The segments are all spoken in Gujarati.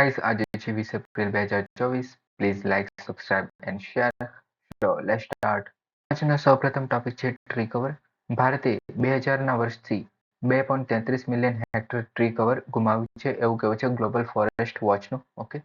ગાઈસ, આજે છે 20 April 2024. Please like, subscribe and share. So let's start. આજનો સૌપ્રથમ ટોપિક છે ટ્રી કવર. ભારતે 2000ના વર્ષથી 2.33 મિલિયન હેક્ટર ટ્રી કવર ગુમાવ્યું છે એવું કહેવું છે ગ્લોબલ ફોરેસ્ટ વોચનું. ઓકે,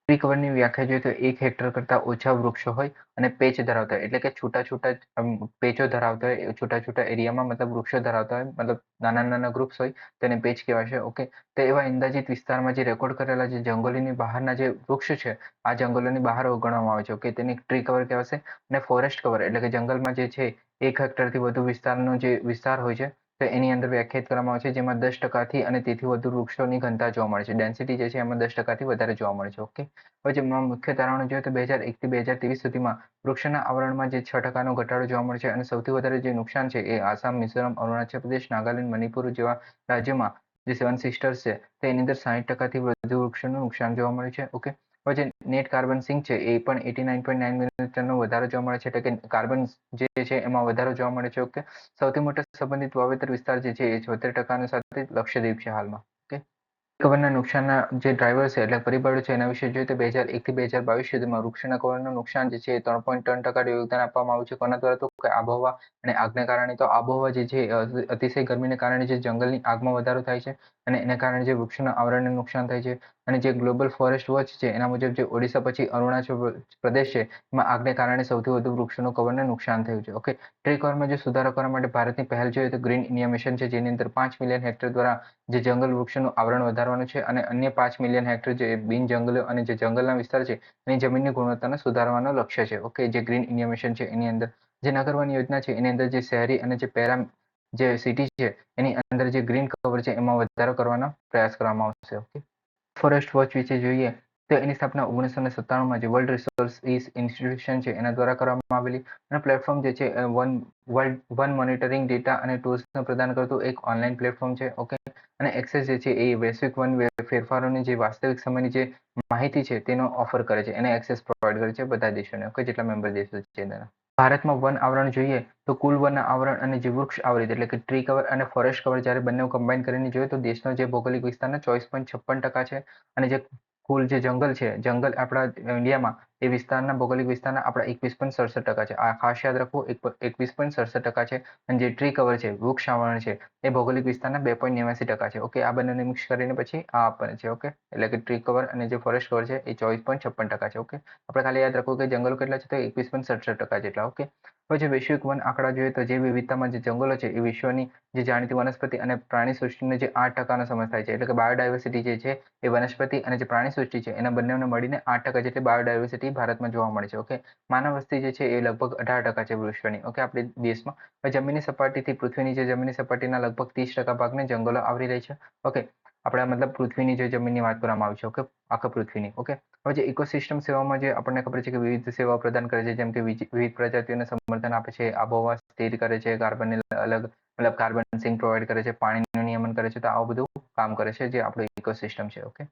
ટ્રી કવરની વ્યાખ્યા જોઈએ તો 1 હેક્ટર કરતાં ઓછા વૃક્ષો હોય અને પેચ ધરાવતા હોય, એટલે કે છૂટા છૂટા પેચો ધરાવતા હોય, છૂટા છૂટા એરિયામાં મતલબ વૃક્ષો ધરાવતા હોય, મતલબ નાના નાના ગ્રુપ્સ હોય તેને પેચ કહેવાશે. ઓકે, તો એવા અંદાજિત વિસ્તારમાં જે રેકોર્ડ કરેલા જે જંગલોની બહારના જે વૃક્ષ છે, આ જંગલોની બહાર ગણવામાં આવે છે. ઓકે, તેને ટ્રી કવર કહેવાશે. અને ફોરેસ્ટ કવર એટલે કે જંગલમાં જે છે 1 હેક્ટરથી વધુ વિસ્તારનો જે વિસ્તાર હોય છે તો એની અંદર વ્યાખ્યાયિત કરવામાં આવે છે, જેમાં 10%થી અને તેથી વધુ વૃક્ષોની ઘનતા જોવા મળે છે. ડેન્સિટી જે છે એમાં 10%થી વધારે જોવા મળે છે. ઓકે, હવે જેમાં મુખ્ય તારણો જોઈએ તો 2001થી 2023 સુધીમાં વૃક્ષોના આવરણમાં જે 6%નો ઘટાડો જોવા મળે છે અને સૌથી વધારે જે નુકસાન છે એ આસામ, મિઝોરમ, અરુણાચલ પ્રદેશ, નાગાલેન્ડ, મણિપુર જેવા રાજ્યોમાં જે સેવન સિસ્ટર્સ છે તેની અંદર 60%થી વધુ વૃક્ષોનું નુકસાન જોવા મળ્યું છે. ઓકે, હવે જે નેટ કાર્બન સિંક છે એ પણ 89.9 મિલિયન ટનનો વધારો જોવા મળે છે, એટલે કે કાર્બન જે છે એમાં વધારો જોવા મળે છે. ઓકે, સૌથી મોટો સંબંધિત વાવેતર વિસ્તાર જે છે એ 74% સાથે લક્ષદ્વીપ છે હાલમાં. ઓકે, કવરના નુકસાનના જે ડ્રાઈવર છે એટલે પરિબળો છે એના વિશે જોઈએ તો 2001થી 2022 સુધીમાં વૃક્ષોના કવરનું નુકસાન જે છે એ 3.3% યોગદાન આપવામાં આવ્યું છે. કોના દ્વારા? તો કે આબોહવા અને આગને કારણે. તો આબોહવા જે છે અતિશય ગરમીને કારણે જે જંગલની આગમાં વધારો થાય છે અને એના કારણે જે વૃક્ષોના આવરણને નુકસાન થાય છે. અને જે ગ્લોબલ ફોરેસ્ટ વોચ છે એના મુજબ જે ઓડિશા પછી અરુણાચલ પ્રદેશ છે એમાં આગને કારણે સૌથી વધુ વૃક્ષોનું કવરને નુકસાન થયું છે. ઓકે, ટ્રી કવરમાં જો સુધારો કરવા માટે ભારતની પહેલ જોઈએ તો ગ્રીન ઇન્ડિયા મિશન છે, જેની અંદર 5 મિલિયન હેક્ટર દ્વારા જે જંગલ વૃક્ષોનું આવરણ વધારવાનું છે અને અન્ય 5 મિલિયન હેક્ટર જે બિન જંગલો અને જે જંગલના વિસ્તાર છે એની જમીનની ગુણવત્તાને સુધારવાનો લક્ષ્ય છે. ઓકે, જે ગ્રીન ઇન્ડિયા મિશન છે એની અંદર જે નગર વન યોજના છે એની અંદર જે શહેરી અને જે જે સિટી છે એની અંદર જે ગ્રીન કવર છે એમાં વધારો કરવાનો પ્રયાસ કરવામાં આવશે. ઓકે, ફોરેસ્ટ વોચ વિશે જોઈએ તો એની સ્થાપના 1997માં જે વર્લ્ડ રિસોર્સ ઇન્સ્ટિટ્યુશન છે એના દ્વારા કરવામાં આવેલી અને પ્લેટફોર્મ જે છે વન મોનિટરિંગ ડેટા અને ટૂલ્સને પ્રદાન કરતું એક ઓનલાઈન પ્લેટફોર્મ છે. ઓકે, અને એક્સેસ જે છે એ વૈશ્વિક વન ફેરફારોની જે વાસ્તવિક સમયની જે માહિતી છે તેનો ઓફર કરે છે, એને એક્સેસ પ્રોવાઈડ કરે છે બધા દેશોને. ઓકે, જેટલા મેમ્બર દેશો છે તેના. ભારતમાં વન આવરણ જોઈએ તો કુલ વન આવરણ અને જે વૃક્ષ આવરિત એટલે કે ટ્રી કવર અને ફોરેસ્ટ કવર જ્યારે બંને કમ્બાઈન કરીને જોઈએ તો દેશનો જે ભૌગોલિક વિસ્તારના 24.56% છે. અને જે કુલ જે જંગલ છે, જંગલ આપણા ઇન્ડિયામાં એ વિસ્તારના ભૌગોલિક વિસ્તારના આપણા 21.67% છે. આ ખાસ યાદ રાખવું, 21.67% છે. અને જે ટ્રી કવર છે, વૃક્ષ આવરણ છે એ ભૌગોલિક વિસ્તારના 2.89% છે. ઓકે, આ બંનેને મિક્સ કરીને પછી આ આપે છે. ઓકે, એટલે કે ટ્રી કવર અને જે ફોરેસ્ટ કવર છે એ 24.56% છે. ઓકે, આપણે ખાલી યાદ રાખવું કે જંગલો કેટલા છે તો 21.67% જેટલા. ઓકે, હવે જે વૈશ્વિક વન આંકડા જોઈએ તો જે વિવિધતામાં જે જંગલો છે એ વિશ્વની જે જાણીતી વનસ્પતિ અને પ્રાણી સૃષ્ટિનો જે 8%નો સમાવેશ થાય છે. એટલે કે બાયોડાયવર્સિટી જે છે એ વનસ્પતિ અને જે પ્રાણી સૃષ્ટિ છે એના બંનેને મળીને 8% જેટલી બાયોડાયવર્સિટી ભારતમાં જોવા મળે છે. ઓકે, માનવ વસ્તી જે છે એ લગભગ 18% છે વિશ્વની. ઓકે, આપણી દેશમાં. હવે જમીની સપાટીથી પૃથ્વીની જે જમીની સપાટીના લગભગ 30% ભાગને જંગલો આવરી લે છે. ઓકે, આપણા મતલબ પૃથ્વીની જે જમીનની વાત કરવામાં આવી છે. ઓકે, આખા પૃથ્વીની. ઓકે, હવે જે ઇકોસિસ્ટમ સેવામાં જે આપણને ખબર છે કે વિવિધ સેવાઓ પ્રદાન કરે છે, જેમ કે વિવિધ પ્રજાતિઓને સમર્થન આપે છે, આબોહવા સ્થિર કરે છે, કાર્બનને અલગ મતલબ કાર્બન સિંક પ્રોવાઈડ કરે છે, પાણીનું નિયમન કરે છે, તો આવું બધું કામ કરે છે જે આપણું ઇકોસિસ્ટમ છે. ઓકે,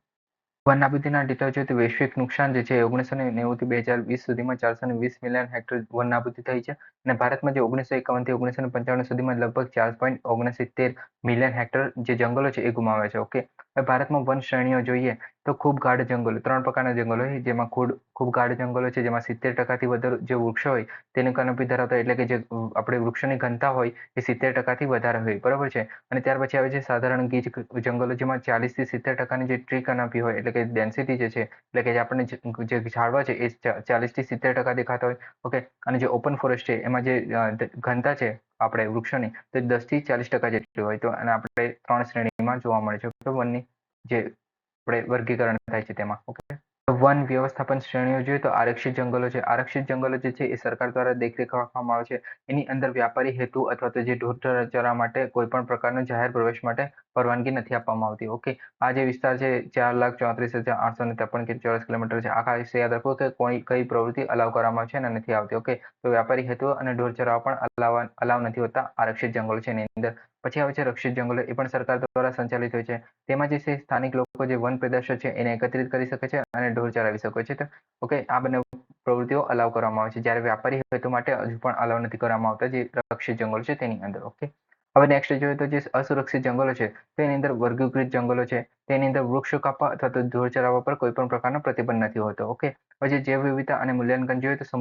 વન નાબૂદીના ડેટા જોઈએ તો વૈશ્વિક નુકસાન જે છે 1990થી 2020 સુધીમાં 420 મિલિયન હેક્ટર વન નાબૂદી થઈ છે. અને ભારતમાં જે 1951થી 1995 સુધીમાં લગભગ 4.69 મિલિયન હેક્ટર જે જંગલો છે એ ગુમાવ્યા છે. ઓકે, હવે ભારતમાં વન શ્રેણીઓ જોઈએ તો ખૂબ ગાઢ જંગલો 3 પ્રકારના જંગલો હોય, જેમાં ખૂબ ગાઢ જંગલો છે જેમાં 70%થી વધુ જે વૃક્ષો હોય તેની કેનોપી ધરાવતા, એટલે કે જે આપણે વૃક્ષોની ઘનતા હોય એ 70%થી વધારે હોય. બરાબર છે. અને ત્યાર પછી આવે છે સાધારણ ગીચ જંગલો, જેમાં 40થી 70%ની જે ટ્રી કેનોપી હોય, એટલે કે ડેન્સિટી જે છે, એટલે કે આપણને જે ઝાડવા છે એ 40થી 70% દેખાતા હોય. ઓકે, અને જે ઓપન ફોરેસ્ટ છે એમાં જે ઘનતા છે આપણે વૃક્ષોની તો 10થી 40% જેટલી હોય. તો અને આપણે 3 શ્રેણીમાં જોવા મળે છે વનની જે આપણે વર્ગીકરણ થાય છે તેમાં. ઓકે, વન વ્યવસ્થાપન શ્રેણીઓ જોઈએ તો આરક્ષિત જંગલો છે. આરક્ષિત જંગલો જે છે એ સરકાર દ્વારા દેખરેખ રાખવામાં આવે છે. એની અંદર વ્યાપારી હેતુ અથવા તો જે ઢોર ચરવા માટે કોઈ પણ પ્રકારનો જાહેર પ્રવેશ માટે પરવાનગી નથી આપવામાં આવતી. ઓકે, આ જે વિસ્તાર છે 4,34,853 ચોરસ કિલોમીટર છે. આખા વિશે યાદ રાખો કે કઈ પ્રવૃત્તિ અલાવ કરવામાં છે અને નથી આવતી. ઓકે, તો વ્યાપારી હેતુ અને ઢોર ચરાવવા પણ અલાવ નથી હોતા આરક્ષિત જંગલો છે એની અંદર. પછી આવે છે રક્ષિત જંગલો, એ પણ સરકાર દ્વારા સંચાલિત હોય છે. તેમાં જે છે સ્થાનિક લોકો જે વન પેદાશો છે એને એકત્રિત કરી શકે છે અને ઢોર ચરાવી શકે છે. ઓકે, આ બંને પ્રવૃત્તિઓ અલાવ કરવામાં આવે છે, જ્યારે વ્યાપારી હેતુ માટે હજુ પણ અલાવ નથી કરવામાં આવતા જે રક્ષિત જંગલ છે તેની અંદર. ઓકે, હવે નેક્સ્ટ જોઈએ તો જે અસુરક્ષિત જંગલો છે તેની અંદર વર્ગીકૃત જંગલો છે તેની અંદર વૃક્ષો કાપવા અથવા તો ઢોર ચરાવવા પર કોઈ પણ પ્રકારનો પ્રતિબંધ નથી હોતો. ઓકે, પછી જૈવ વિવિધતા અને મૂલ્યાંકન જોઈએ તો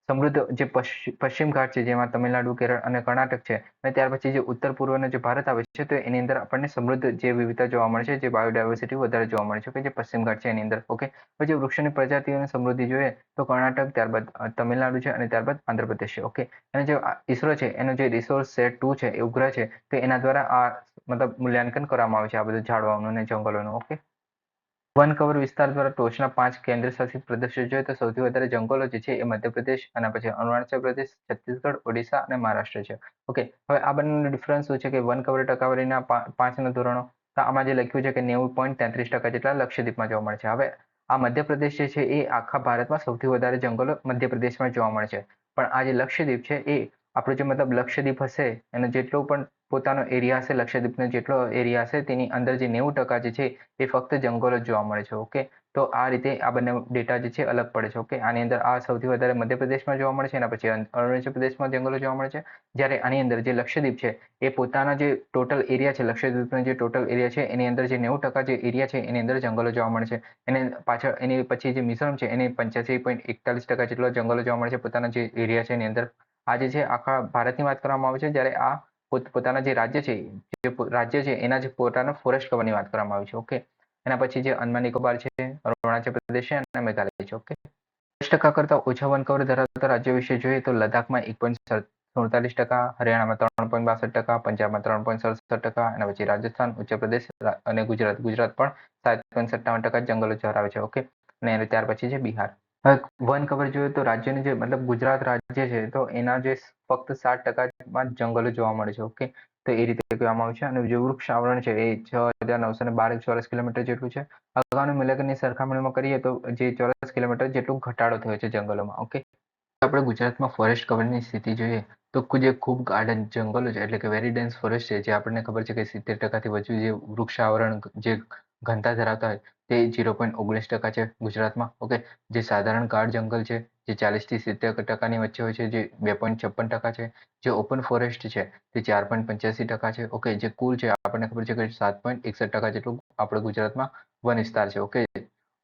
સમૃદ્ધ જે પશ્ચિમ ઘાટ છે જેમાં તમિલનાડુ, કેરળ અને કર્ણાટક છે અને ત્યાર પછી જે ઉત્તર પૂર્વનો જે ભારત આવે છે તો એની અંદર આપણને સમૃદ્ધ જે વિવિધતા જોવા મળે છે, જે બાયોડાયવર્સિટી વધારે જોવા મળે છે કે જે પશ્ચિમ ઘાટ છે એની અંદર. ઓકે, પછી વૃક્ષોની પ્રજાતિઓની સમૃદ્ધિ જોઈએ તો કર્ણાટક, ત્યારબાદ તમિલનાડુ છે અને ત્યારબાદ આંધ્રપ્રદેશ છે. ઓકે, અને જે ઈસરો છે એનો જે રિસોર્સ સેટ 2 છે એ ઉપગ્રહ છે તો એના દ્વારા આ મતલબ મૂલ્યાંકન કરવામાં આવે છે આ બધું ઝાડવાનું અને જંગલોનું. ઓકે, વન કવર વિસ્તાર દ્વારા ટોચના 5 કેન્દ્રશાસિત પ્રદેશો જોઈએ તો સૌથી વધારે જંગલો જે છે એ મધ્યપ્રદેશ અને પછી અરુણાચલ પ્રદેશ, છત્તીસગઢ, ઓડિશા અને મહારાષ્ટ્ર છે. ઓકે, હવે આ બંનેનો ડિફરન્સ શું છે કે વન કવર ટકાવારીના 5ના ધોરણો તો આમાં જે લખ્યું છે કે 90.33% જેટલા લક્ષદ્વીપમાં જોવા મળે છે. હવે આ મધ્યપ્રદેશ જે છે એ આખા ભારતમાં સૌથી વધારે જંગલો મધ્યપ્રદેશમાં જોવા મળે છે. પણ આ જે લક્ષદ્વીપ છે એ આપણું જે મતલબ લક્ષદ્વીપ હશે એનો જેટલો પણ પોતાનો એરિયા હશે, લક્ષદ્વીપનો જેટલો એરિયા હશે તેની અંદર જે 90% જે છે એ ફક્ત જંગલો જ જોવા મળે છે. ઓકે, તો આ રીતે આ બંને ડેટા જે છે અલગ પડે છે. ઓકે, આની અંદર આ સૌથી વધારે મધ્યપ્રદેશમાં જોવા મળે છે એના પછી અરુણાચલ પ્રદેશમાં જંગલો જોવા મળે છે. જ્યારે આની અંદર જે લક્ષદ્વીપ છે એ પોતાના જે ટોટલ એરિયા છે, લક્ષદ્વીપનો જે ટોટલ એરિયા છે એની અંદર જે 90% જે એરિયા છે એની અંદર જંગલો જોવા મળે છે. એને પાછળ એની પછી જે મિઝોરમ છે એને 85.41% જેટલો જંગલો જોવા મળે છે પોતાના જે એરિયા છે એની અંદર. આ જે છે આખા ભારતની વાત કરવામાં આવે છે જ્યારે આ પોતાના જે રાજ્ય છે એના જે પોતાના ફોરેસ્ટ કવરની વાત કરવામાં આવી છે. ઓકે, એના પછી જે અંદમાન નિકોબાર છે, અરુણાચલ પ્રદેશ છે અને મેઘાલય છે. ઓકે, 10% કરતાં ઓછા વન કવર ધરાવતા રાજ્યો વિશે જોઈએ તો લદ્દાખમાં 1.47%, હરિયાણામાં 3.62%, પંજાબમાં 3.67% અને પછી રાજસ્થાન, ઉત્તર પ્રદેશ અને ગુજરાત પણ 7.57% જંગલો ધરાવે છે. ઓકે, અને ત્યાર પછી છે બિહાર. હવે વન કવર જોઈએ તો રાજ્યનું જે મતલબ ગુજરાત રાજ્ય છે તો એના જે ફક્ત 7%માં જંગલો જોવા મળે છે. ઓકે, તો એ રીતે કહેવામાં આવે છે અને જે વૃક્ષ આવરણ છે એ 6,912 ચોરસ કિલોમીટર જેટલું છે. અગાઉના મૂલ્યાંકનની સરખામણીમાં કરીએ તો જે ચોરસ કિલોમીટર જેટલો ઘટાડો થયો છે જંગલોમાં. ઓકે, આપણે ગુજરાતમાં ફોરેસ્ટ કવરની સ્થિતિ જોઈએ તો જે ખૂબ ગાર્ડન જંગલો છે એટલે કે વેરી ડેન્સ ફોરેસ્ટ છે જે આપણને ખબર છે કે 70%થી વધુ જે વૃક્ષ આવરણ જે ઘનતા ધરાવતા હોય તે 0.19% છે ગુજરાતમાં. ઓકે, જે સાધારણ ગાઢ જંગલ છે જે 40થી 70%ની વચ્ચે હોય છે જે 2.56% છે. જે ઓપન ફોરેસ્ટ છે તે 4.85% છે. ઓકે, જે કુલ છે આપણને ખબર છે કે 7.61% જેટલું આપણે ગુજરાતમાં વન વિસ્તાર છે. ઓકે,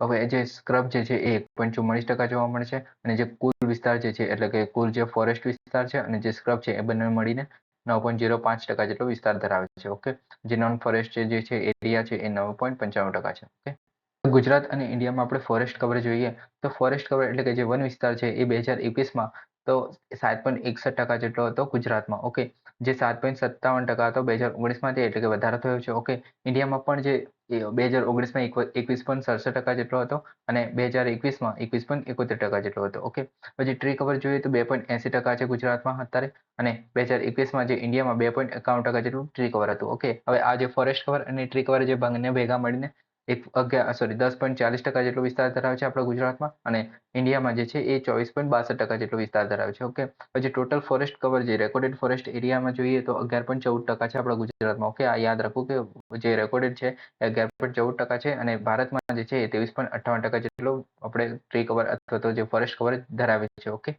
હવે જે સ્ક્રબ જે છે એ 1.44% જોવા મળે છે અને જે કુલ વિસ્તાર જે છે એટલે કે કુલ જે ફોરેસ્ટ વિસ્તાર છે અને જે સ્ક્રબ છે એ બંને મળીને 9.05% જેટલો વિસ્તાર ધરાવે છે. ઓકે, જે નોન ફોરેસ્ટ જે છે એરિયા છે એ 9.95% છે. ઓકે, ગુજરાત અને ઇન્ડિયામાં આપણે ફોરેસ્ટ કવર જોઈએ તો ફોરેસ્ટ કવર એટલે કે જે વન વિસ્તાર છે એ 2021માં તો 7.61% જેટલો હતો ગુજરાતમાં. ઓકે, જે 7.57% હતો 2019માંથી એટલે કે વધારો થયો છે. ઓકે, ઇન્ડિયામાં પણ જે 2019માં 21.67% જેટલો હતો અને 2021માં 21.71% જેટલો હતો. ઓકે, પછી ટ્રી કવર જોઈએ તો 2.80% છે ગુજરાતમાં અત્યારે અને 2021માં જે ઇન્ડિયામાં 2.51% જેટલું ટ્રી કવર હતું. ઓકે, હવે આ જે ફોરેસ્ટ કવર અને ટ્રી કવર જે બંને ભેગા મળીને 10.40% જેટલો વિસ્તાર ધરાવે છે આપણા ગુજરાતમાં અને ઇન્ડિયામાં જે છે એ 24.62% જેટલો વિસ્તાર ધરાવે છે. ઓકે, પછી ટોટલ ફોરેસ્ટ કવર જે રેકોર્ડેડ ફોરેસ્ટ એરિયામાં જોઈએ તો 11.14% છે આપણા ગુજરાતમાં. ઓકે, આ યાદ રાખવું કે જે રેકોર્ડેડ છે એ 11.14% છે અને ભારતમાં જે છે એ 23.58% જેટલો આપણે ટ્રી કવર અથવા તો જે ફોરેસ્ટ કવર ધરાવે છે. ઓકે,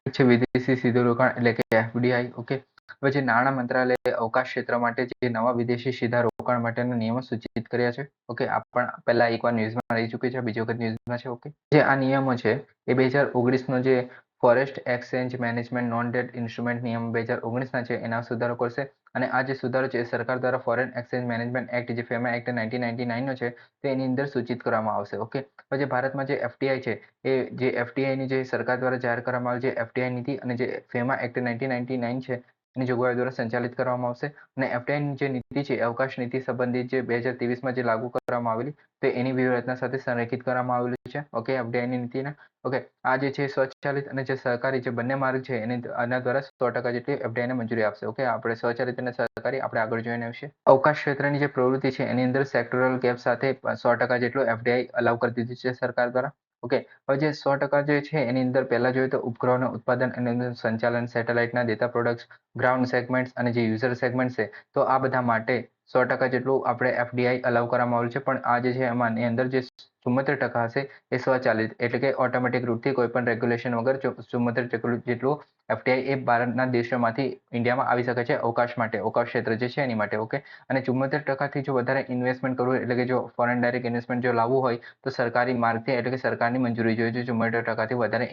છે વિદેશી સીધું રોકાણ એટલે કે એફડીઆઈ. ઓકે, હવે જે નાણાં મંત્રાલયે અવકાશ ક્ષેત્ર માટે જે નવા વિદેશી સીધા રોકાણ માટેના નિયમો સૂચિત કર્યા છે. ઓકે, આ પણ પહેલા એકવાર ન્યૂઝમાં રહી ચૂકી છે, બીજી વખત ન્યૂઝમાં છે. ઓકે, જે આ નિયમો છે એ 2019નો જે forest exchange management non date instrument નિયમ 2019ના છે એના સુધારો કરશે અને આ જે સુધારો છે એ સરકાર દ્વારા ફોરેન એક્સચેન્જ મેનેજમેન્ટ એક્ટ જે ફેમા એક્ટ 1999નો છે તો એની અંદર સૂચિત કરવામાં આવશે. ઓકે, પછી ભારતમાં જે એફડીઆઈ છે એ જે એફડીઆઈની જે સરકાર દ્વારા જાહેર કરવામાં આવેલ છે એફડીઆઈ નીતિ અને જે ફેમા એક્ટ 1999 છે એની જોગવાઈઓ દ્વારા સંચાલિત કરવામાં આવશે અને એફડીઆઈની જે નીતિ છે અવકાશ નીતિ સંબંધિત જે 2023માં જે લાગુ કરવામાં આવેલી તો એની વ્યૂહરચના સાથે સંરેખિત કરવામાં આવેલું છે. ઓકે, એફડીઆઈની નીતિને. ઓકે, આ જે છે સ્વચાલિત અને જે સહકારી જે બંને માર્ગ છે આના દ્વારા 100% જેટલી એફડીઆઈને મંજૂરી આપશે. ઓકે, આપણે સ્વચાલિત અને સહકારી આપણે આગળ જોઈને આવશે. અવકાશ ક્ષેત્રની જે પ્રવૃત્તિ છે એની અંદર સેક્ટોરલ ગેપ સાથે 100% જેટલું એફડીઆઈ અલાઉ કરી દીધું છે સરકાર દ્વારા. ઓકે, હવે જે 100% જે છે એની અંદર પહેલા જોઈએ તો ઉપગ્રહોનું ઉત્પાદન અને સંચાલન, સેટેલાઇટના ડેટા પ્રોડક્ટ્સ, ગ્રાઉન્ડ સેગમેન્ટ્સ અને જે યુઝર સેગમેન્ટ છે તો આ બધા માટે 100% જેટલું આપણે એફડીઆઈ અલાઉ કરવામાં આવેલું છે. પણ આ જે છે એની અંદર જે 74% હશે એ સ્વચાલિત એટલે કે ઓટોમેટિક રૂટથી કોઈ પણ રેગ્યુલેશન વગર 74% જેટલું એફડીઆઈ એ ભારતના દેશોમાંથી ઇન્ડિયામાં આવી શકે છે અવકાશ માટે, અવકાશ ક્ષેત્ર જે છે એની માટે. ઓકે, અને 74%થી જો વધારે ઇન્વેસ્ટમેન્ટ કરવું એટલે કે જો ફોરેન ડાયરેક્ટ ઇન્વેસ્ટમેન્ટ જો લાવવું હોય તો સરકારી માર્ગથી એટલે કે સરકારની મંજૂરી જોઈએ છે 74%થી વધારે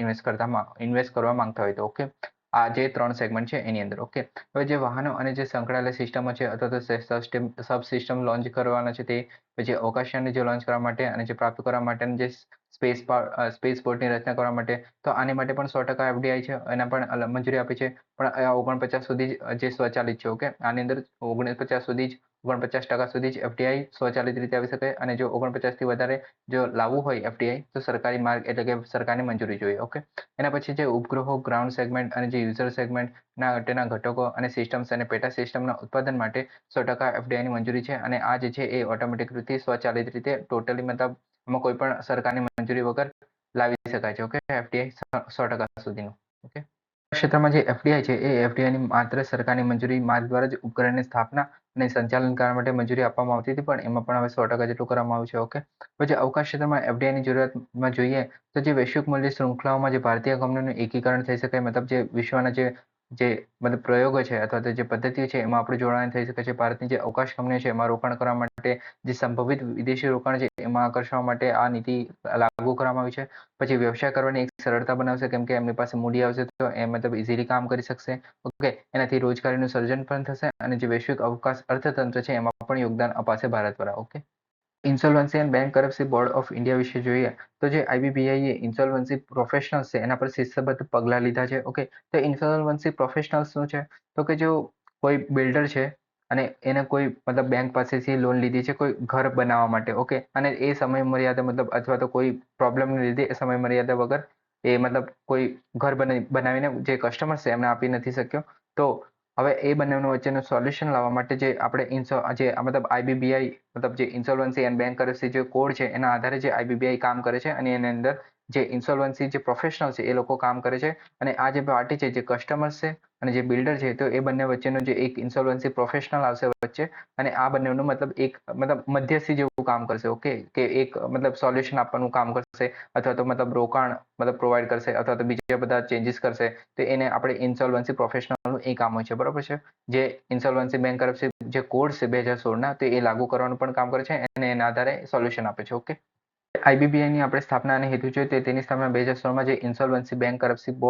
ઇન્વેસ્ટ કરવા માંગતા હોય તો. ઓકે, આ જે 3 સેગમેન્ટ છે એની અંદર. ઓકે, હવે જે વાહનો અને જે સંકળાયેલા સિસ્ટમો છે અથવા તો સબ સિસ્ટમ લોન્ચ કરવાના છે તે, પછી અવકાશયાનને જે લોન્ચ કરવા માટે અને જે પ્રાપ્ત કરવા માટેની જે સ્પેસ પોર્ટની રચના કરવા માટે, તો આની માટે પણ 100% એફડીઆઈ છે એના પણ મંજૂરી આપી છે. પણ 49 સુધી જે સ્વચાલિત છે. ઓકે, આની અંદર 49 સુધી જ 49% સુધી જ એફડીઆઈ સ્વચાલિત રીતે આવી શકે, અને જો 49 થી વધારે જો લાવવું હોય એફડીઆઈ તો સરકારી માર્ગ એટલે કે સરકારની મંજૂરી જોઈએ. ઓકે, એના પછી જે ઉપગ્રહો, ગ્રાઉન્ડ સેગમેન્ટ અને જે યુઝર સેગમેન્ટ તેના ઘટકો અને સિસ્ટમ્સ અને પેટા સિસ્ટમના ઉત્પાદન માટે 100% એફડીઆઈની મંજૂરી છે, અને આ જે છે એ ઓટોમેટિક રીતે સ્વચાલિત રીતે ટોટલી મતલબ એમાં કોઈ પણ સરકારની મંજૂરી વગર લાવી શકાય છે. ઓકે, એફડીઆઈ 100% સુધીનું. ઓકે, ક્ષેત્રમાં જે એફડીઆઈ છે એ એફડીઆઈની માત્ર સરકારની મંજૂરી માર્ગ દ્વારા જ ઉપકરણની સ્થાપના અને સંચાલન કરવા માટે મંજૂરી આપવામાં આવતી હતી, પણ એમાં પણ હવે 100% જેટલું કરવામાં આવ્યું છે. ઓકે, પછી અવકાશ ક્ષેત્રમાં એફડીઆઈની જરૂરિયાતમાં જોઈએ તો જે વૈશ્વિક મૂલ્ય શૃંખલાઓમાં જે ભારતીય કંપનીઓનું એકીકરણ થઈ શકે, મતલબ જે વિશ્વના જે મતલબ પ્રયોગો છે અથવા તો જે પદ્ધતિઓ છે એમાં આપણે જોડાણ થઈ શકે છે. ભારતની જે અવકાશ કંપનીઓ છે એમાં રોકાણ કરવા માટે જે સંભવિત વિદેશી રોકાણ છે એમાં આકર્ષવા માટે આ નીતિ લાગુ કરવામાં આવી છે. પછી વ્યવસાય કરવાની એક સરળતા બનાવશે, કેમ કે એમની પાસે મૂડી આવશે તો એ મતલબ ઇઝીલી કામ કરી શકશે. ઓકે, એનાથી રોજગારીનું સર્જન પણ થશે અને જે વૈશ્વિક અવકાશ અર્થતંત્ર છે એમાં પણ યોગદાન અપાશે ભારત દ્વારા. Okay, insolvency and bankruptcy board of India વિશે જોઈએ તો જે આઈબીબીઆઈ એ ઇન્સોલ્વન્સી પ્રોફેશનલ્સ છે એના પર શિસ્તબદ્ધ પગલાં લીધા છે. ઓકે, તો ઇન્સોલ્વન્સી પ્રોફેશનલ્સ શું છે તો કે જો કોઈ બિલ્ડર છે અને એને કોઈ મતલબ બેંક પાસેથી લોન લીધી છે કોઈ ઘર બનાવવા માટે. ઓકે, અને એ સમય મર્યાદા મતલબ અથવા તો કોઈ પ્રોબ્લેમને લીધે એ સમય મર્યાદા વગર એ મતલબ કોઈ ઘર બનાવીને જે કસ્ટમર છે એમને આપી નથી શક્યો, તો હવે એ બંનેનું વચ્ચેનું સોલ્યુશન લાવવા માટે જે આપણે જે મતલબ આઈબીબીઆઈ મતલબ જે ઇન્સોલ્વન્સી એન્ડ બેંક કરપ્સી જે કોડ છે એના આધારે જે આઈબીબીઆઈ કામ કરે છે, અને એની અંદર જે ઇન્સોલ્વન્સી જે પ્રોફેશનલ છે એ લોકો કામ કરે છે, અને આ જે પાર્ટી છે જે કસ્ટમર્સ છે અને જે બિલ્ડર છે તો એ બંને વચ્ચેનો જે એક ઇન્સોલ્વન્સી પ્રોફેશનલ આવશે વચ્ચે, અને આ બંનેનું મતલબ એક મતલબ મધ્યસ્થી જેવું કામ કરશે. ઓકે, કે એક મતલબ સોલ્યુશન આપવાનું કામ કરશે અથવા તો મતલબ રોકાણ મતલબ પ્રોવાઈડ કરશે અથવા તો બીજા બધા ચેન્જીસ કરશે, તો એને આપણે ઇન્સોલ્વન્સી પ્રોફેશનલનું એ કામ હોય છે. બરોબર છે, જે ઇન્સોલ્વન્સી બેંક કરપ્સી જે કોડ છે 2016 તો એ લાગુ કરવાનું પણ કામ કરે છે અને એના આધારે સોલ્યુશન આપે છે. ઓકે, આઈબીબીઆઈની આપણે સ્થાપના અને હેતુ જોઈએ તો તેની સ્થાપના 2016માં જે ઇન્સોલ્વન્સી બેંક કરપ્સી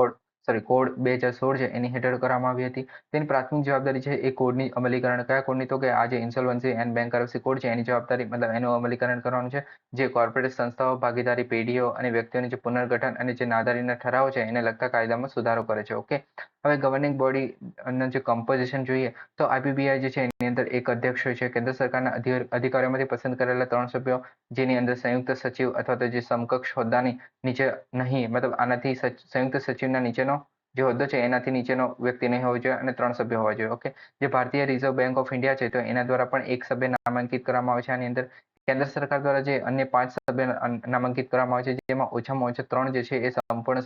કોડ 2016 છે એની હેઠળ કરવામાં આવી હતી. તેની પ્રાથમિક જવાબદારી છે એ કોડની અમલીકરણ. કયા કોડની? તો કે આ જે ઇન્સોલ્વન્સી એન્ડ બેંક કરપ્સી કોડ છે એની જવાબદારી મતલબ એનું અમલીકરણ કરવાનું છે. જે કોર્પોરેટ સંસ્થાઓ, ભાગીદારી પેઢીઓ અને વ્યક્તિઓની જે પુનર્ગઠન અને જે નાદારીના ઠરાવો છે એને લગતા કાયદામાં સુધારો કરે છે. ઓકે, હવે ગવર્નિંગ બોડીનું જે કમ્પોઝિશન જોઈએ તો આઈબીબીઆઈ જે છે એની અંદર એક અધ્યક્ષ હોય છે, કેન્દ્ર સરકારના અધિકારીઓમાંથી પસંદ કરેલા 3 સભ્યો, જેની અંદર સંયુક્ત સચિવ અથવા તો જે સમકક્ષ હોદ્દાની નીચે નહીં, મતલબ આનાથી સંયુક્ત સચિવના નીચેનો જે હોદ્દો છે એનાથી નીચેનો વ્યક્તિ નહીં હોવો જોઈએ અને 3 સભ્યો હોવા જોઈએ. ઓકે, જે ભારતીય રિઝર્વ બેંક ઓફ ઇન્ડિયા છે તો એના દ્વારા પણ એક સભ્ય નામાંકિત કરવામાં આવે છે. આની અંદર કેન્દ્ર સરકાર દ્વારા જે અન્ય 5 સભ્ય નામાંકિત કરવામાં આવે છે, જેમાં ઓછામાં ઓછા 3 જે છે એ સંપૂર્ણ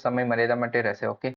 સમય મર્યાદા માટે રહેશે. ઓકે,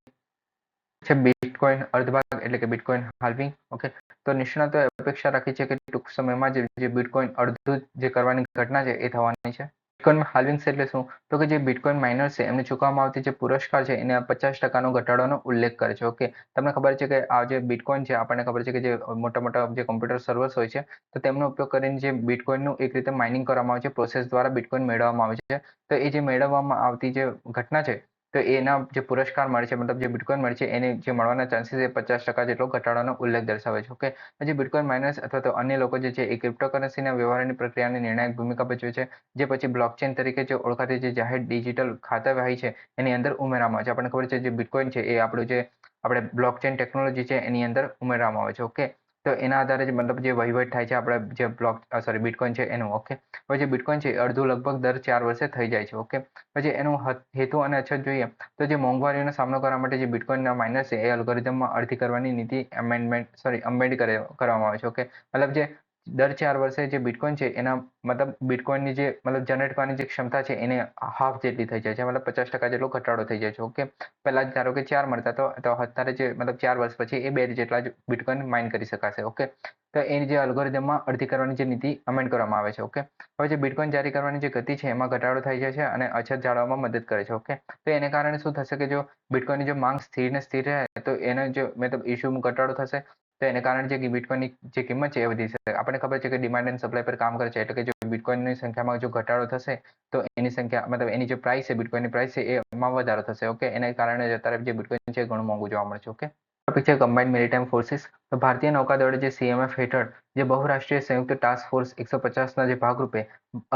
છે બિટકોઇન અર્ધભાગ એટલે કે બિટકોઇન હાલ્વિંગ. ઓકે, તો નિષ્ણાતોએ અપેક્ષા રાખી છે કે ટૂંક સમયમાં જે બિટકોઇન અડધું જે કરવાની ઘટના છે એ થવાની છે. બિટકોઇન હાલ્વિંગ એટલે શું? તો કે જે બિટકોઇન માઇનર્સ છે એમને ચૂકવવામાં આવતી જે પુરસ્કાર છે એને 50% ઘટાડવાનો ઉલ્લેખ કરે છે. ઓકે, તમને ખબર છે કે આ જે બિટકોઇન છે આપણને ખબર છે કે જે મોટા જે કોમ્પ્યુટર સર્વર્સ હોય છે તો તેમનો ઉપયોગ કરીને જે બિટકોઇનનું એક રીતે માઇનિંગ કરવામાં આવે છે, પ્રોસેસ દ્વારા બિટકોઇન મેળવવામાં આવે છે. તો એ જે મેળવવામાં આવતી જે ઘટના છે તો એના જે પુરસ્કાર મળે છે મતલબ જે બિટકોઇન મળે છે એને જે મળવાના ચાન્સીસ એ 50% જેટલો ઘટાડવાનો ઉલ્લેખ દર્શાવે છે. ઓકે, જે બિટકોઇન માઇનર્સ અથવા તો અન્ય લોકો જે છે એ ક્રિપ્ટોકરન્સીના વ્યવહારની પ્રક્રિયાની નિર્ણાયક ભૂમિકા ભજવે છે, જે પછી બ્લોકચેન તરીકે જે ઓળખાતી જે જાહેર ડિજિટલ ખાતાવહી છે એની અંદર ઉમેરવામાં આવે છે. આપણને ખબર છે જે બિટકોઇન છે એ આપણું જે આપણે બ્લોકચેન ટેકનોલોજી છે એની અંદર ઉમેરવામાં આવે છે. ઓકે, તો એના આધારે જ મતલબ જે વહીવટ થાય છે આપણે જે બિટકોઇન છે એનું. ઓકે, હવે જે બિટકોઇન છે એ અડધું લગભગ દર 4 વર્ષે થઈ જાય છે. ઓકે, પછી એનું હેતુ અને અછત જોઈએ તો જે મોંઘવારીનો સામનો કરવા માટે જે બિટકોઇનના માઇનર્સ છે એ અલ્ગોરિધમમાં અડધી કરવાની નીતિ અમેન્ડ કરવામાં આવે છે. ઓકે, મતલબ જે દર 4 વર્ષે જે બિટકોઈન છે એના મતલબ બિટકોઈનની જે મતલબ જનરેટ કરવાની જે ક્ષમતા છે એને હાફ જેટલી થઈ જાય છે. મતલબ 50% જેટલો ઘટાડો થઈ જાય છે. ઓકે. પહેલા ધારો કે 4 મળતા તો અત્યારે જે મતલબ 4 વર્ષ પછી એ 2 જેટલા જ બિટકોઈન માઇન કરી શકાશે. ઓકે. તો એની જે અલ્ગોરિધમમાં અડધી કરવાની જે નીતિ અમેન્ડ કરવામાં આવે છે. ઓકે. હવે જે બિટકોઈન જારી કરવાની જે ગતિ છે એમાં ઘટાડો થઈ જાય છે અને અછત જાળવવામાં મદદ કરે છે. ઓકે. તો એને કારણે શું થશે કે જો બિટકોઈનની જો માંગ સ્થિર ને સ્થિર રહે તો એનો જો મતલબ ઇશ્યુમાં ઘટાડો થશે. તો એને કારણે જે બિટકોઈનની જે કિંમત છે એ વધી શકે. આપણને ખબર છે કે ડિમાન્ડ એન્ડ સપ્લાય પર કામ કરે છે. એટલે કે જો બિટકોઈનની સંખ્યામાં જો ઘટાડો થશે તો એની સંખ્યા મતલબ એની જે પ્રાઇસ છે બિટકોઈનની પ્રાઇસ છે એમાં વધારો થશે. ઓકે. એને કારણે અત્યારે જે બિટકોઈન છે ઘણું મોંઘું જોવા મળે છે. ઓકે. ટોપિક છે કમ્બાઇન્ડ મેરીટાઈમ ફોર્સિસ. તો ભારતીય નૌકાદળે જે સીએમએફ હેઠળ જે બહુરાષ્ટ્રીય સંયુક્ત ટાસ્ક ફોર્સ 150ના જે ભાગરૂપે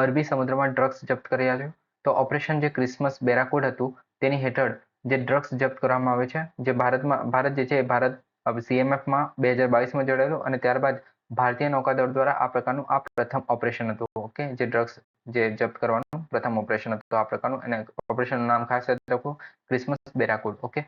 અરબી સમુદ્રમાં ડ્રગ્સ જપ્ત કર્યા છે. તો ઓપરેશન જે ક્રિસમસ બેરાકુડ હતું તેની હેઠળ જે ડ્રગ્સ જપ્ત કરવામાં આવે છે. જે ભારત જે છે ભારત સીએમએફમાં 2022માં જોડાયેલું અને ત્યારબાદ ભારતીય નૌકાદળ દ્વારા આ પ્રકારનું આ પ્રથમ ઓપરેશન હતું. ઓકે. જે ડ્રગ્સ જે જપ્ત કરવાનું પ્રથમ ઓપરેશન હતું આ પ્રકારનું અને ઓપરેશનનું નામ ખાસ યાદ રાખવું Christmas barracuda. Okay.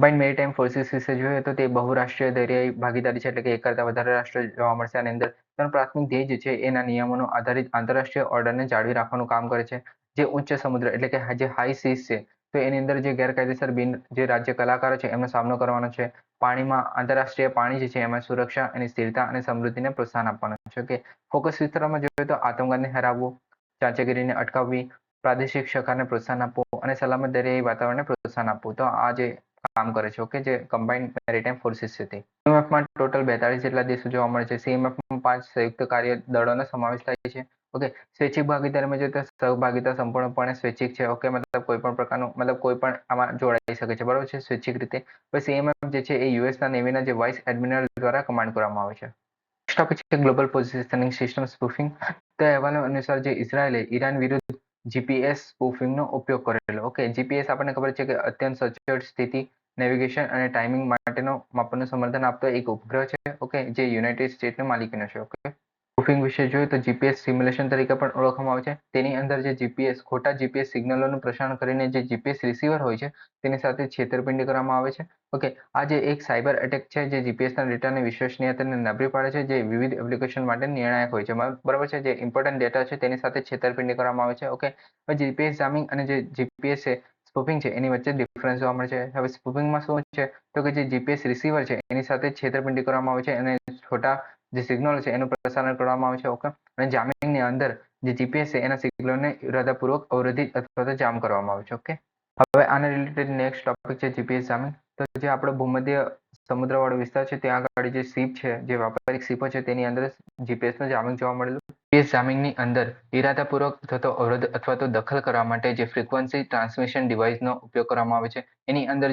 Combined maritime forces વિશે જોઈએ તો તે બહુરાષ્ટ્રીય દરિયાઈ ભાગીદારી છે એટલે કે એક કરતાં વધારે રાષ્ટ્ર જોવા મળશે. આની અંદર તેનો પ્રાથમિક ધ્યેય જે છે એના નિયમોનો આધારિત આંતરરાષ્ટ્રીય ઓર્ડરને જાળવી રાખવાનું કામ કરે છે. જે ઉચ્ચ સમુદ્ર એટલે કે જે હાઈ સીઝ છે તો એની અંદર જે ગેરકાયદેસર જે રાજ્ય કલાકારો છે એમનો સામનો કરવાનો છે. પાણીમાં આંતરરાષ્ટ્રીય પાણી જે છે એમાં સુરક્ષા અને સ્થિરતા અને સમૃદ્ધિને પ્રોત્સાહન આપવાનું છે. કે ફોકસ વિસ્તારોમાં જોઈએ તો આતંકવાદને હરાવવું, ચાંચેગીરીને અટકાવવી, પ્રાદેશિક સહકારને પ્રોત્સાહન આપવું અને સલામત દરિયાઈ વાતાવરણને પ્રોત્સાહન આપવું. તો આ જે કામ કરે છે. ઓકે. જે કમ્બાઇન્ડ મેરીટાઈમ ફોર્સિસ છે તે સીએમએફમાં ટોટલ 42 જેટલા દેશો જોવા મળે છે. સીએમએફમાં 5 સંયુક્ત કાર્ય દળોનો સમાવેશ થાય છે. ઓકે. સ્વૈચ્છિક ભાગીદારીમાં જોઈએ તો સહભાગિતા સંપૂર્ણપણે સ્વૈચ્છિક છે. ઓકે. મતલબ કોઈ પણ પ્રકારનું મતલબ કોઈ પણ આમાં જોડાઈ શકે છે. બરોબર છે સ્વૈચ્છિક રીતે. પછી સીએમએફ જે છે એ યુએસના નેવીના જે વાઇસ એડમિરલ દ્વારા કમાન્ડ કરવામાં આવે છે. નેક્સ્ટ ટોપિક છે ગ્લોબલ પોઝિશનિંગ સિસ્ટમ સ્પૂફિંગ. તો અહેવાલો અનુસાર જે ઇઝરાયેલે ઈરાન વિરુદ્ધ જીપીએસ સ્પૂફિંગનો ઉપયોગ કરેલો. ઓકે. જીપીએસ આપણને ખબર છે કે અત્યંત સચોટ સ્થિતિ નેવિગેશન અને ટાઈમિંગ માટેનો માપનનું સમર્થન આપતો એક ઉપગ્રહ છે. ઓકે. જે યુનાઇટેડ સ્ટેટ્સની માલિકીનો છે. ઓકે. સ્પૂફિંગ વિશે જોઈએ તો જીપીએસ સિમ્યુલેશન તરીકે પણ ઓળખવામાં આવે છે. તેની અંદર જે જીપીએસ ખોટા જીપીએસ સિગ્નલોનું પ્રસારણ કરીને જે જીપીએસ રિસીવર હોય છે તેની સાથે છેતરપિંડી કરવામાં આવે છે. ઓકે. આ જે એક સાયબર અટેક છે જે જીપીએસના ડેટાની વિશ્વસનીયતાને નબળી પાડે છે જે વિવિધ એપ્લિકેશન માટે નિર્ણાયક હોય છે. બરાબર છે. જે ઇમ્પોર્ટન્ટ ડેટા છે તેની સાથે છેતરપિંડી કરવામાં આવે છે. ઓકે. હવે જીપીએસ જામિંગ અને જે જીપીએસ છે સ્પૂફિંગ છે એની વચ્ચે ડિફરન્સ જોવા મળે છે. હવે સ્પૂફિંગમાં શું છે તો કે જે જીપીએસ રિસીવર છે એની સાથે છેતરપિંડી કરવામાં આવે છે અને ખોટા જે સિગ્નલ છે એનું પ્રસારણ કરવામાં આવે છે. ઓકે. અને જામિંગની અંદર જે જીપીએસ છે એના સિગ્નલોને ઇરાદાપૂર્વક અવરોધિત અથવા તો જામ કરવામાં આવે છે. ઓકે. હવે આના રિલેટેડ નેક્સ્ટ ટોપિક છે જીપીએસ જામિંગ. તો જે આપણો ભૂમધ્ય સમુદ્રવાળો વિસ્તાર છે ત્યાં આગળ જે શિપ છે જે વ્યાપારિક શિપો છે તેની અંદર જીપીએસનું જામિંગ જોવા મળેલું. જીપીએસ જામિંગની અંદર ઇરાદાપૂર્વક થતો અવરોધ અથવા તો દખલ કરવા માટે જે ફ્રીક્વન્સી ટ્રાન્સમિશન ડિવાઇસનો ઉપયોગ કરવામાં આવે છે. એની અંદર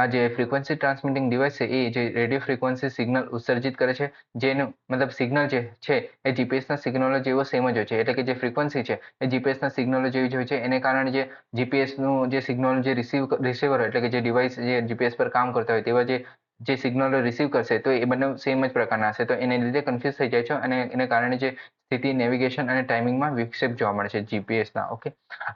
આ જે ફ્રીક્વન્સી ટ્રાન્સમિટિંગ ડિવાઇસ છે એ જે રેડિયો ફ્રીક્વન્સી સિગ્નલ ઉત્સર્જિત કરે છે. જેનું મતલબ સિગ્નલ જે છે એ જીપીએસના સિગ્નલો જેવો સેમ જ હોય છે. એટલે કે જે ફ્રીક્વન્સી છે એ જીપીએસના સિગ્નલો જેવી જ હોય છે. એને કારણે જે જીપીએસનું જે સિગ્નલ જે રિસીવર એટલે કે જે ડિવાઇસ જે જીપીએસ પર કામ કરતા હોય તેવા જે સિગ્નલો રિસીવ કરશે તો એ બંને સેમ જ પ્રકારના હશે. તો એને લીધે કન્ફ્યુઝ થઈ જાય છે અને એને કારણે જે સ્થિતિ નેવિગેશન અને ટાઈમિંગમાં વિક્ષેપ જોવા મળે છે જીપીએસના. ઓકે.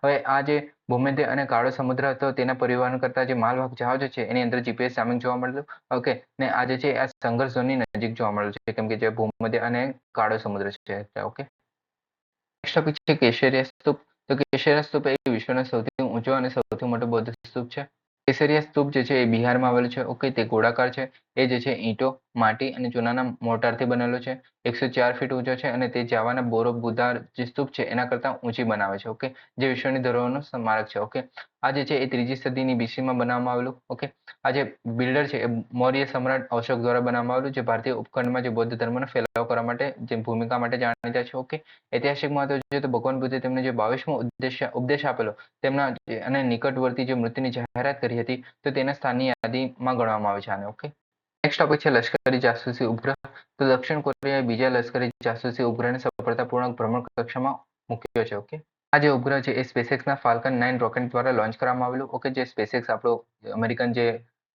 હવે આ જે ભૂમધ્ય અને કાળો સમુદ્ર હતો તેના પરિવહન કરતા જે માલવાહક જહાજો છે એની અંદર જીપીએસ જામિંગ જોવા મળેલું. ઓકે. ને આ જે છે આ સંઘર્ષ ઝોનની નજીક જોવા મળેલું છે કેમ કે જે ભૂમધ્ય અને કાળો સમુદ્ર છે. ઓકે. નેક્સ્ટ ટોપિક છે કેસરિયા સ્તૂપ. તો કેસરિયા સ્તૂપ એ વિશ્વનો સૌથી ઊંચો અને સૌથી મોટો બૌદ્ધ સ્તૂપ છે. કેસરિયા સ્તૂપ જે છે એ બિહારમાં આવેલું છે. ઓકે. તે ગોળાકાર છે. એ જે છે ઈંટો, માટી અને ચૂનાના મોર્ટારથી બનેલો છે. 104 ફીટ ઊંચો છે અને તે જાવાના બોરોબુદાર જે સ્તૂપ છે એના કરતાં ઊંચી બનાવે છે. ઓકે. જે વિશ્વની ધરોહરનું સ્મારક છે. ઓકે. આ જે છે એ 3જી સદીની બીસીમાં બનાવવામાં આવેલું. ઓકે. આ જે બિલ્ડર છે એ મૌર્ય સમ્રાટ અશોક દ્વારા બનાવવામાં આવેલું જે ભારતીય ઉપખંડમાં જે બૌદ્ધ ધર્મનો ફેલાવો કરવા માટે જે ભૂમિકા માટે જાણીતા છે. ઓકે. ઐતિહાસિક મહત્વ જોઈએ તો ભગવાન બુદ્ધે તેમને જે 22મો ઉપદેશ આપેલો તેમના અને નિકટવર્તી જે મૃત્યુની જાહેરાત કરી હતી તો તેના સ્થાનની યાદીમાં ગણવામાં આવે છે આને. ઓકે. નેક્સ્ટ ટોપિક છે લશ્કરી જાસૂસી ઉપગ્રહ. તો દક્ષિણ કોરિયાએ બીજા લશ્કરી જાસૂસી ઉપગ્રહને સફળતાપૂર્વક ભ્રમણ કક્ષામાં મૂક્યો છે. ઓકે. આ જે ઉપગ્રહ છે એ સ્પેસએક્સના ફાલ્કન 9 રોકેટ દ્વારા લોન્ચ કરવામાં આવેલું. ઓકે. જે સ્પેસએક્સ આપણો અમેરિકન જે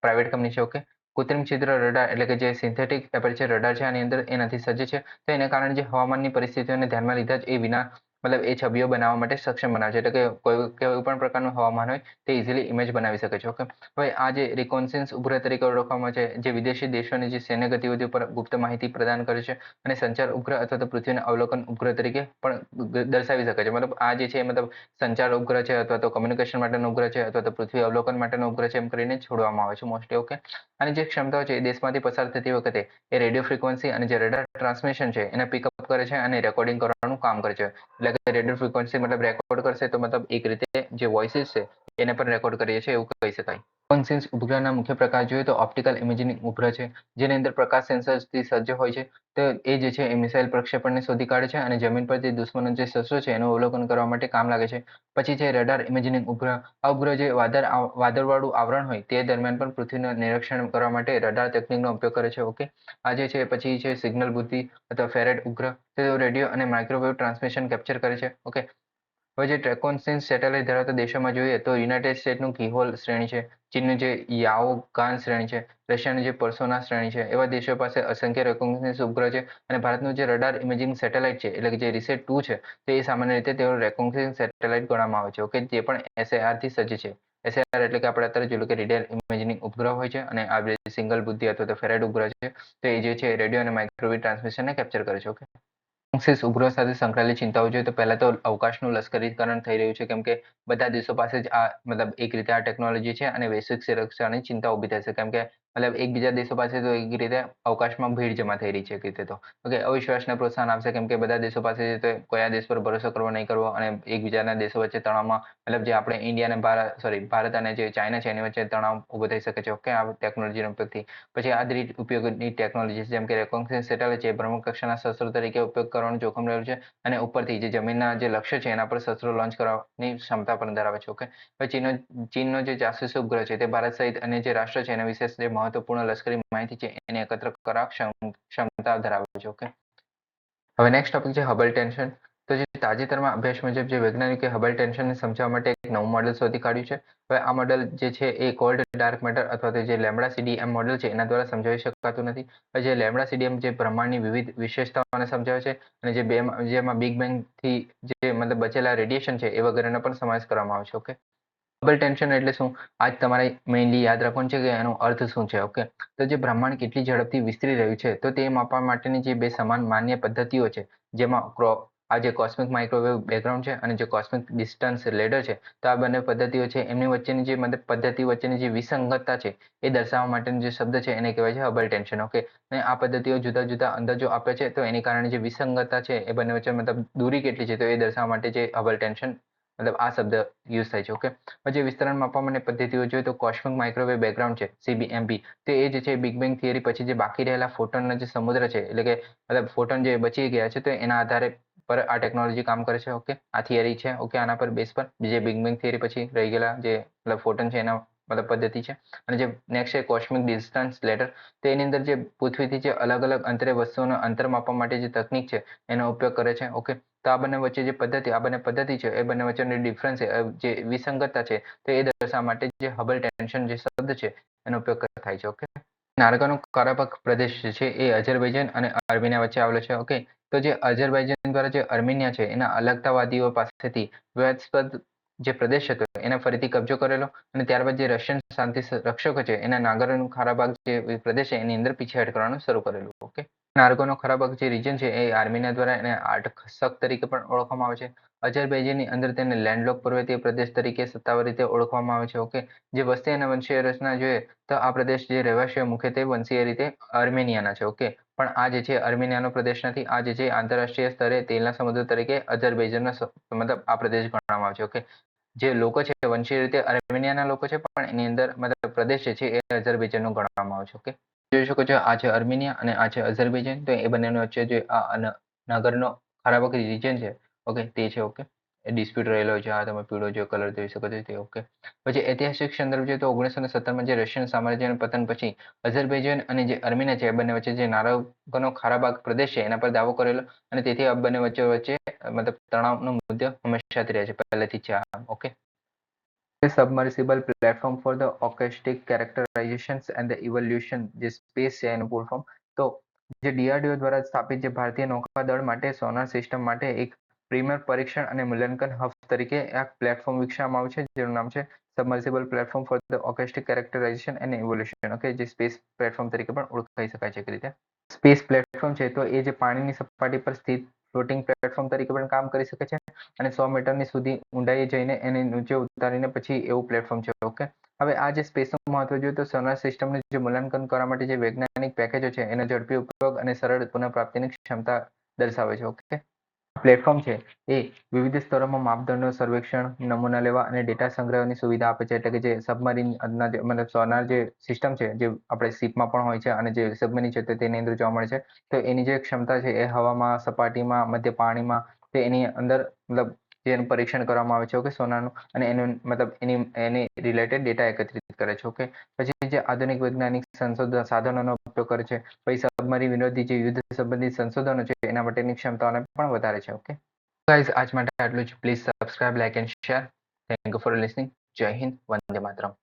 પ્રાઇવેટ કંપની છે. ઓકે. કૃત્રિમ છિદ્ર રડાર એટલે કે જે સિન્થેટિક એપર્ચર રડાર છે આની અંદર એ નથી સજ્જ છે. તો એને કારણે જે હવામાનની પરિસ્થિતિઓને ધ્યાનમાં લીધા જ એ વિના મતલબ એ છબીઓ બનાવવા માટે સક્ષમ બનાવે છે. એટલે કે કોઈ પણ પ્રકારનું હવામાન હોય તે ઇઝીલી ઇમેજ બનાવી શકે છે. ઓકે, હવે આ જે રિકોન્સન્સ ઉપગ્રહ તરીકે ઓળખવામાં છે, જે વિદેશી દેશોની જે સૈન્ય ગતિવિધિઓ પર ગુપ્ત માહિતી પ્રદાન કરે છે અને સંચાર ઉપગ્રહ અથવા તો પૃથ્વીના અવલોકન ઉપગ્રહ તરીકે પણ દર્શાવી શકે છે. મતલબ આ જે છે મતલબ સંચાર ઉપગ્રહ છે અથવા તો કમ્યુનિકેશન માટેનો ઉપગ્રહ છે અથવા તો પૃથ્વી અવલોકન માટેનો ઉપગ્રહ છે એમ કરીને છોડવામાં આવે છે મોસ્ટલી. ઓકે, અને જે ક્ષમતાઓ છે એ દેશમાંથી પસાર થતી વખતે એ રેડિયો ફ્રીક્વન્સી અને જે રડાર ટ્રાન્સમિશન છે એને પિકઅપ કરે છે અને રેકોર્ડિંગ કરવાનું કામ કરે છે. એટલે કે રેડિયો ફ્રીક્વન્સી મતલબ રેકોર્ડ કરશે તો મતલબ એક રીતે જે વોઇસીસ છે એને પણ રેકોર્ડ કરીએ છીએ એવું કહી શકાય. કોન્સિસ ઉપગ્રહના મુખ્ય પ્રકાર જોઈએ તો ઓપ્ટિકલ ઇમેજિંગ ઉપગ્રહ છે, જેની અંદર પ્રકાશ સેન્સર્સથી સજ્જ હોય છે. તો એ જે છે એ મિસાઇલ પ્રક્ષેપણને શોધી કાઢે છે અને જમીન પર જે દુશ્મનો જે શસ્ત્રો છે એનું અવલોકન કરવા માટે કામ લાગે છે. પછી છે રડાર ઇમેજિંગ ઉપગ્રહ. આ ઉપગ્રહ જે વાદળવાળું આવરણ હોય તે દરમિયાન પણ પૃથ્વીનું નિરીક્ષણ કરવા માટે રડાર તકનીકનો ઉપયોગ કરે છે. ઓકે, આ જે છે પછી છે સિગ્નલ બુદ્ધિ અથવા ફેરેટ ઉપગ્રહ. તેઓ રેડિયો અને માઇક્રોવેવ ટ્રાન્સમિશન કેપ્ચર કરે છે. ઓકે, હવે જે ટ્રેકોન્સિસ સેટેલાઇટ ધરાવતા દેશોમાં જોઈએ તો યુનાઇટેડ સ્ટેટનું કીહોલ શ્રેણી છે, ચીનનું જે યાઓગાન શ્રેણી છે, રશિયાનું જે પર્સોના શ્રેણી છે. એવા દેશો પાસે અસંખ્ય રેકોગ્નિઝન્સ ઉપગ્રહ છે અને ભારતનું જે રડાર ઇમેજિંગ સેટેલાઇટ છે એટલે કે જે રિસેટ-2 છે તે સામાન્ય રીતે તેઓ રેકોગ્નિઝન્સ સેટેલાઇટ ગણવામાં આવે છે. ઓકે, જે પણ SAR થી સજ્જ છે. SAR એટલે કે આપણે અત્યારે જોયું કે રેડિયલ ઇમેજિંગ ઉપગ્રહ હોય છે અને આ સિંગલ બુદ્ધિ અથવા તો ફેરેટ ઉપગ્રહ છે તો એ જે છે રેડિયો અને માઇક્રોવેવ ટ્રાન્સમિશનને કેપ્ચર કરે છે. ઓકે, ઉપગ્રહ સાથે સંકળાયેલી ચિંતાઓ જોઈએ તો પહેલા તો અવકાશનું લશ્કરીકરણ થઈ રહ્યું છે, કેમ કે બધા દેશો પાસે જ આ મતલબ એક રીતે આ ટેકનોલોજી છે અને વૈશ્વિક સુરક્ષાની ચિંતા ઊભી થશે, કેમ કે મતલબ એકબીજા દેશો પાસે તો એક રીતે અવકાશમાં ભીડ જમા થઈ રહી છે એક રીતે તો. ઓકે, અવિશ્વાસને પ્રોત્સાહન આપશે કેમ કે બધા દેશો પાસે છે તો કયા દેશ પર ભરોસો કરવો નહીં કરવો અને એકબીજાના દેશો વચ્ચે તણાવમાં મતલબ જે આપણે ઇન્ડિયા અને ભારત અને જે ચાઇના છે એની વચ્ચે તણાવ ઊભો થઈ શકે છે. ઓકે, આ ટેકનોલોજીના ઉપયોગથી. પછી આ ઉપયોગની ટેકનોલોજી જેમ કે રેકોગ્નિઝન્સ સેટેલાઇટ છે ભ્રમણ કક્ષાના શસ્ત્રો તરીકે ઉપયોગ કરવાનું જોખમ રહ્યું છે અને ઉપરથી જે જમીનના જે લક્ષ્ય છે એના પર શસ્ત્રો લોન્ચ કરવાની ક્ષમતા પણ ધરાવે છે. ઓકે, હવે ચીનનો જે જાસૂસી ઉપગ્રહ છે તે ભારત સહિત અન્ય જે રાષ્ટ્ર છે એના વિશે જે મહત્વપૂર્ણ લશ્કરી માહિતી છે એને એકત્ર કરવા ક્ષમતા ધરાવે છે. ઓકે, હવે નેક્સ્ટ ટોપિક છે હબલ ટેન્શન. તો જે તાજેતરમાં અભ્યાસ મુજબ જે વૈજ્ઞાનિકે હબલ ટેન્શનને સમજાવવા માટે એક નવું મોડેલ શોધી કાઢ્યું છે. હવે આ મોડેલ જે છે એ કોલ્ડ ડાર્ક મેટર અથવા તો જે લેમ્બડા CDM મોડેલ છે એના દ્વારા સમજાવી શકાતું નથી. હવે જે લેમ્બડા CDM જે બ્રહ્માંડની વિવિધ વિશેષતાઓને સમજાવે છે અને જેમાં બિગ બેંગ થી જે મતલબ બચેલા રેડિયેશન છે એ વગેરેનો પણ સમાવેશ કરવામાં આવે છે. ઓકે, હબલ ટેન્શન એટલે શું આજ તમારે મેઇનલી યાદ રાખવાનું છે કે એનો અર્થ શું છે. ઓકે, તો જે બ્રહ્માંડ કેટલી ઝડપથી વિસ્તરી રહ્યું છે તો તે માપવા માટેની જે બે સમાન માન્ય પદ્ધતિઓ છે, જેમાં આ જે કોસ્મિક માઇક્રોવેવ બેકગ્રાઉન્ડ છે અને જે કોસ્મિક ડિસ્ટન્સ લેડર છે, તો આ બંને પદ્ધતિઓ છે એમની વચ્ચેની જે મતલબ પદ્ધતિ વચ્ચેની જે વિસંગતતા છે એ દર્શાવવા માટેનો જે શબ્દ છે એને કહેવાય છે હબલ ટેન્શન. ઓકે, અને આ પદ્ધતિઓ જુદા જુદા અંદાજો આપે છે તો એની કારણે જે વિસંગતતા છે એ બંને વચ્ચે મતલબ દૂરી કેટલી છે તો એ દર્શાવવા માટે જે હબલ ટેન્શન મતલબ આ શબ્દ યુઝ થાય છે. ઓકે, પછી વિસ્તરણ માપવા માટે પદ્ધતિઓ જોઈએ તો કોસ્મિક માઇક્રોવેવ બેકગ્રાઉન્ડ છે CMB, તે એ જે છે બિગ બેંગ થિયરી પછી જે બાકી રહેલા ફોટોનના જે સમુદ્ર છે એટલે કે મતલબ ફોટોન જે બચી ગયા છે તો એના આધારે પર આ ટેકનોલોજી કામ કરે છે. ઓકે, આ થિયરી છે. ઓકે, આના પર બેઝ પર જે બિગ બેંગ થિયરી પછી રહી ગયેલા જે મતલબ ફોટોન છે એના મતલબ પદ્ધતિ છે. અને જે નેક્સ્ટ છે કોસ્મિક ડિસ્ટન્સ લેટર, તો એની અંદર જે પૃથ્વીથી જે અલગ અલગ અંતરે વસ્તુઓનો અંતર માપવા માટે જે તકનીક છે એનો ઉપયોગ કરે છે. ઓકે, તો આ બંને વચ્ચે જે પદ્ધતિ આ બંને પદ્ધતિ છે એ બંને વચ્ચેની ડિફરન્સ જે વિસંગતતા છે તો એ દર્શાવવા માટે જે હબલ ટેન્શન જે શબ્દ છે એનો ઉપયોગ થાય છે. ઓકે, નાર્ગોનો કારાબખ પ્રદેશ જે છે એ અઝરબૈજાન અને આર્મેનિયા વચ્ચે આવેલો છે. ઓકે, તો જે અઝરબૈજાન દ્વારા જે આર્મેનિયા છે એના અલગતાવાદીઓ પાસેથી વિવાદાસ્પદ જે પ્રદેશ હતો એને ફરીથી કબજો કરેલો અને ત્યારબાદ જે રશિયન શાંતિ રક્ષકો છે એના નાગોર્નો કારાબાખ જે પ્રદેશ છે એની અંદર પીછેહટ કરવાનું શરૂ કરેલું. ઓકે, નાર્ગોનો કારાબાખ જે રીજન છે એ આર્મેનિયા દ્વારા એને આર્ટસક તરીકે પણ ઓળખવામાં આવે છે. અઝરબૈજાનની અંદર તેને લેન્ડલોક પર્વતીય પ્રદેશ તરીકે સત્તાવાર રીતે ઓળખવામાં આવે છે. ઓકે, જે વસ્તી અને વંશીય રચના જોઈએ તો આ પ્રદેશ જે રહેવાસીઓ મુખ્યત્વે વંશીય રીતે આર્મેનિયાના છે. ઓકે, પણ આ જે છે આર્મેનિયાનો પ્રદેશ નથી. આ જે છે આંતરરાષ્ટ્રીય સ્તરે તેલના સમુદ્ર તરીકે અઝરબૈજાનનો મતલબ આ પ્રદેશ ગણવામાં આવે છે. ઓકે, જે લોકો છે વંશીય રીતે આર્મેનિયાના લોકો છે પણ એની અંદર મતલબ પ્રદેશ જે છે એ અઝરબૈજાનનો ગણવામાં આવે છે. ઓકે, જોઈ શકો છો આ છે આર્મેનિયા અને આ છે અઝરબૈજાન, તો એ બંનેનો વચ્ચે જે આ નાગોર્નો કારાબાખ રીજન છે ઓકે તે છે. ઓકે, એ ડિસ્પ્યુટ રહેલો છે. આ તમે પીળો જે કલર જોઈ શકો છો તે. ઓકે, પછી ઐતિહાસિક સંદર્ભ જોઈએ તો 1917માં જે રશિયન સામ્રાજ્યના પતન પછી અઝરબૈજાન અને જે આર્મેનિયા છે એ બંને વચ્ચે જે નાગોર્નો કારાબાખ પ્રદેશ છે એના પર દાવો કરેલો અને તેથી આ બંને વચ્ચે મતલબ તણાવનો મુદ્દો હંમેશાથી રહે છે પહેલેથી જ છે આ. Okay, submersible platform for the acoustic characterisation and the evolution જે સ્પેસ છે એનું ફૂલ ફોર્મ, તો જે DRDO દ્વારા સ્થાપિત જે ભારતીય નૌકાદળ માટે સોનાર સિસ્ટમ માટે એક પ્રીમિયર પરીક્ષણ અને મૂલ્યાંકન હબ તરીકે એક પ્લેટફોર્મ વિકસાવવામાં આવ્યું છે જેનું નામ છે submersible platform for the acoustic characterisation and evolution. Okay, જે સ્પેસ પ્લેટફોર્મ તરીકે પણ ઓળખાઈ શકાય છે એક રીતે. સ્પેસ પ્લેટફોર્મ છે તો એ જે પાણીની સપાટી પર સ્થિત ફ્લોટિંગ પ્લેટફોર્મ તરીકે પણ કામ કરી શકે છે અને 100 મીટરની સુધી ઊંડાઈએ જઈને એને નીચે ઉતારીને પછી એવું પ્લેટફોર્મ છે. ઓકે, હવે આ જે સ્પેસનું મહત્વ જોઈએ તો સોલાર સિસ્ટમનું જે મૂલ્યાંકન કરવા માટે જે વૈજ્ઞાનિક પેકેજો છે એનો ઝડપી ઉપયોગ અને સરળ પુનઃપ્રાપ્તિની ક્ષમતા દર્શાવે છે. ઓકે, પ્લેટફોર્મ છે એ વિવિધ સ્તરોમાં માપદંડો સર્વેક્ષણ, નમૂના લેવા અને ડેટા સંગ્રહની સુવિધા આપે છે. એટલે કે જે સબમરીન મતલબ સોનાર જે સિસ્ટમ છે જે આપણે શીપમાં પણ હોય છે અને જે સબમરીન છે તેની અંદર જોવા મળે છે, તો એની જે ક્ષમતા છે એ હવામાં, સપાટીમાં, મધ્ય પાણીમાં તે એની અંદર મતલબ જેનું પરીક્ષણ કરવામાં આવે છે. ઓકે, સોનારનું, અને એનું મતલબ એની રિલેટેડ ડેટા એકત્રિત કરે છે. ઓકે, પછી જે આધુનિક વૈજ્ઞાનિક સંશોધન સાધનોનો ઉપયોગ કરે છે, પછી સબમરીન વિરોધી જે યુદ્ધ સંબંધિત સંશોધનો છે એના માટેની ક્ષમતાઓને પણ વધારે છે. ઓકે ગાઈઝ, આજ માટે આટલું જ. Please subscribe, like and share. Thank you for listening. જય હિન્દ, વંદે માતરમ.